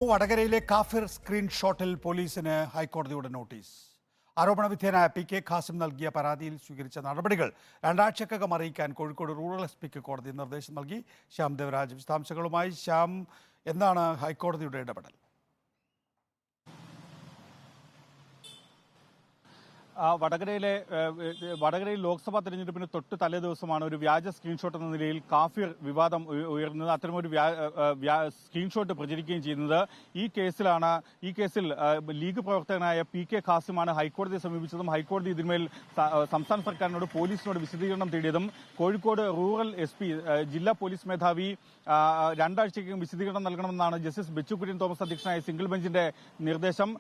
വടകരയിലെ കാഫിർ സ്ക്രീൻഷോട്ടിൽ പോലീസിന് ഹൈക്കോടതിയുടെ നോട്ടീസ്. ആരോപണ വിധേയനായ പി.കെ. ഖാസിം നൽകിയ പരാതിയിൽ സ്വീകരിച്ച നടപടികൾ രണ്ടാഴ്ചക്കകം അറിയിക്കാൻ കോഴിക്കോട് റൂറൽ എസ്.പിക്ക് കോടതി നിർദ്ദേശം നൽകി. ശ്യാം ദേവരാജ് വിശദാംശങ്ങളുമായി. ശ്യാം, എന്താണ് ഹൈക്കോടതിയുടെ ഇടപെടൽ? വടകരയിൽ ലോക്സഭാ തെരഞ്ഞെടുപ്പിന് തൊട്ട് തലേ ദിവസമാണ് ഒരു വ്യാജ സ്ക്രീൻഷോട്ട് എന്ന നിലയിൽ കാഫിർ വിവാദം ഉയർന്നത്. അത്തരമൊരു സ്ക്രീൻഷോട്ട് പ്രചരിക്കുകയും ചെയ്യുന്നത്. ഈ കേസിൽ ലീഗ് പ്രവർത്തകനായ പി.കെ. ഖാസിമാണ് ഹൈക്കോടതിയെ സമീപിച്ചതും ഹൈക്കോടതി ഇതിന്മേൽ സംസ്ഥാന സർക്കാരിനോട് പോലീസിനോട് വിശദീകരണം തേടിയതും. കോഴിക്കോട് റൂറൽ എസ്.പി ജില്ലാ പോലീസ് മേധാവി രണ്ടാഴ്ചയ്ക്കകം വിശദീകരണം നൽകണമെന്നാണ് ജസ്റ്റിസ് ബെച്ചുകുര്യൻ തോമസ് അധ്യക്ഷനായ സിംഗിൾ ബെഞ്ചിന്റെ നിർദ്ദേശം.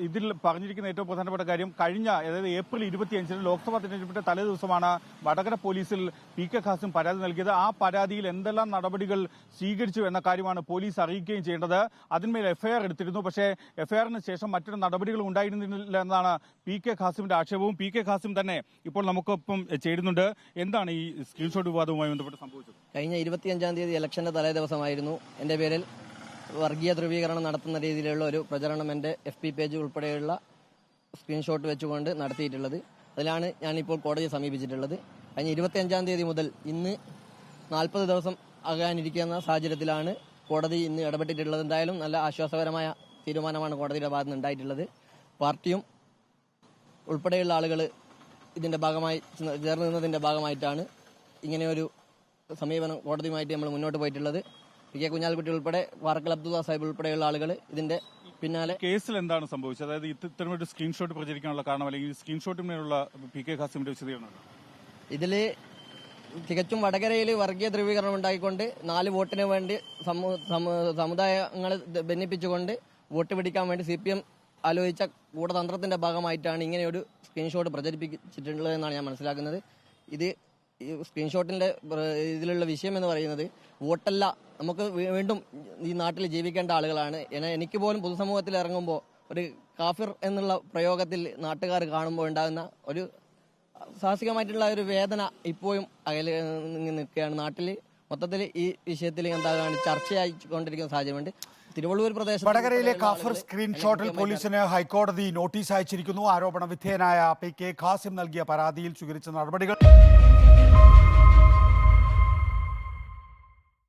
ഇതിൽ പറഞ്ഞിരിക്കുന്ന ഏറ്റവും പ്രധാനപ്പെട്ട കാര്യം, കഴിഞ്ഞ അതായത് ഏപ്രിൽ 25 ലോക്സഭാ തെരഞ്ഞെടുപ്പിന്റെ തലേ ദിവസമാണ് വടകര പോലീസിൽ പി.കെ. ഖാസിം പരാതി നൽകിയത്. ആ പരാതിയിൽ എന്തെല്ലാം നടപടികൾ സ്വീകരിച്ചു എന്ന കാര്യമാണ് പോലീസ് അറിയിക്കുകയും ചെയ്യേണ്ടത്. അതിന്മേൽ എഫ്ഐആർ എടുത്തിരുന്നു. പക്ഷേ എഫ്ഐആറിന് ശേഷം മറ്റൊരു നടപടികൾ ഉണ്ടായിരുന്നില്ല എന്നാണ് പി.കെ. ഖാസിമിന്റെ ആക്ഷേപവും. പി.കെ. ഖാസിം തന്നെ ഇപ്പോൾ നമുക്കൊപ്പം ചേരുന്നുണ്ട്. എന്താണ് ഈ സ്ക്രീൻഷോട്ട് വിവാദവുമായി ബന്ധപ്പെട്ട് സംഭവിച്ചത്? കഴിഞ്ഞ 25-ാം തീയതി ഇലക്ഷന്റെ തലേ ദിവസമായിരുന്നു എന്റെ പേരിൽ വർഗീയ ധ്രുവീകരണം നടത്തുന്ന രീതിയിലുള്ള ഒരു പ്രചരണം എന്റെ FB പേജ് ഉൾപ്പെടെയുള്ള സ്ക്രീൻഷോട്ട് വെച്ചുകൊണ്ട് നടത്തിയിട്ടുള്ളത്. അതിലാണ് ഞാനിപ്പോൾ കോടതിയെ സമീപിച്ചിട്ടുള്ളത്. കഴിഞ്ഞ 25-ാം തീയതി മുതൽ ഇന്ന് 40 ദിവസം ആകാനിരിക്കുന്ന സാഹചര്യത്തിലാണ് കോടതി ഇന്ന് ഇടപെട്ടിട്ടുള്ളത്. എന്തായാലും നല്ല ആശ്വാസകരമായ തീരുമാനമാണ് കോടതിയുടെ ഭാഗത്ത് നിന്ന് ഉണ്ടായിട്ടുള്ളത്. പാർട്ടിയും ഉൾപ്പെടെയുള്ള ആളുകൾ ഇതിന്റെ ഭാഗമായി ചേർന്ന് നിന്നതിന്റെ ഭാഗമായിട്ടാണ് ഇങ്ങനെയൊരു സമീപനം കോടതിയുമായിട്ട് നമ്മൾ മുന്നോട്ട് പോയിട്ടുള്ളത്. പി.കെ. കുഞ്ഞാലിക്കുട്ടി ഉൾപ്പെടെ വാർക്കൽ അബ്ദുള്ള സാഹിബ് ഉൾപ്പെടെയുള്ള ആളുകൾ ഇതിന്റെ പിന്നാലെ. കേസിൽ എന്താണ് സംഭവിച്ചത്? അതായത് ഇത്തരമൊരു സ്ക്രീൻഷോട്ട് പ്രചരിക്കാനുള്ള കാരണം, അല്ലെങ്കിൽ സ്ക്രീൻഷോട്ടിനുള്ള പി.കെ. ഖാസിമിന്റെ വിശദീകരണം? ഇതില് തികച്ചും വടകരയിൽ വർഗീയ ധ്രുവീകരണം ഉണ്ടായിക്കൊണ്ട് 4 വോട്ടിന് വേണ്ടി സമുദായങ്ങളെ ഭിന്നിപ്പിച്ചുകൊണ്ട് വോട്ട് പിടിക്കാൻ വേണ്ടി CPM ആലോചിച്ച ഗൂഢതന്ത്രത്തിന്റെ ഭാഗമായിട്ടാണ് ഇങ്ങനെയൊരു സ്ക്രീൻഷോട്ട് പ്രചരിപ്പിച്ചിട്ടുള്ളതെന്നാണ് ഞാൻ മനസ്സിലാക്കുന്നത്. ഇത് ഈ സ്ക്രീൻഷോട്ടിന്റെ ഇതിലുള്ള വിഷയം എന്ന് പറയുന്നത് വോട്ടല്ല, നമുക്ക് വീണ്ടും ഈ നാട്ടിൽ ജീവിക്കേണ്ട ആളുകളാണ്. എനിക്ക് പോലും പൊതുസമൂഹത്തിൽ ഇറങ്ങുമ്പോൾ ഒരു കാഫിർ എന്നുള്ള പ്രയോഗത്തിൽ നാട്ടുകാർ കാണുമ്പോൾ ഉണ്ടാകുന്ന ഒരു സാഹസികമായിട്ടുള്ള ഒരു വേദന ഇപ്പോഴും അകലെ നിൽക്കുകയാണ്. നാട്ടിൽ മൊത്തത്തിൽ ഈ വിഷയത്തിൽ എന്താണ് ചർച്ചയായിക്കൊണ്ടിരിക്കുന്ന സാഹചര്യമുണ്ട്. തിരുവള്ളൂർ പ്രദേശം വടകരയിലെ കാഫിർ സ്ക്രീൻഷോട്ടിൽ പോലീസിന് ഹൈക്കോടതി നോട്ടീസ് അയച്ചിരിക്കുന്നു. ആരോപണ വിധേയനായ പി.കെ. ഖാസിം നൽകിയ പരാതിയിൽ സ്വീകരിച്ച നടപടികൾ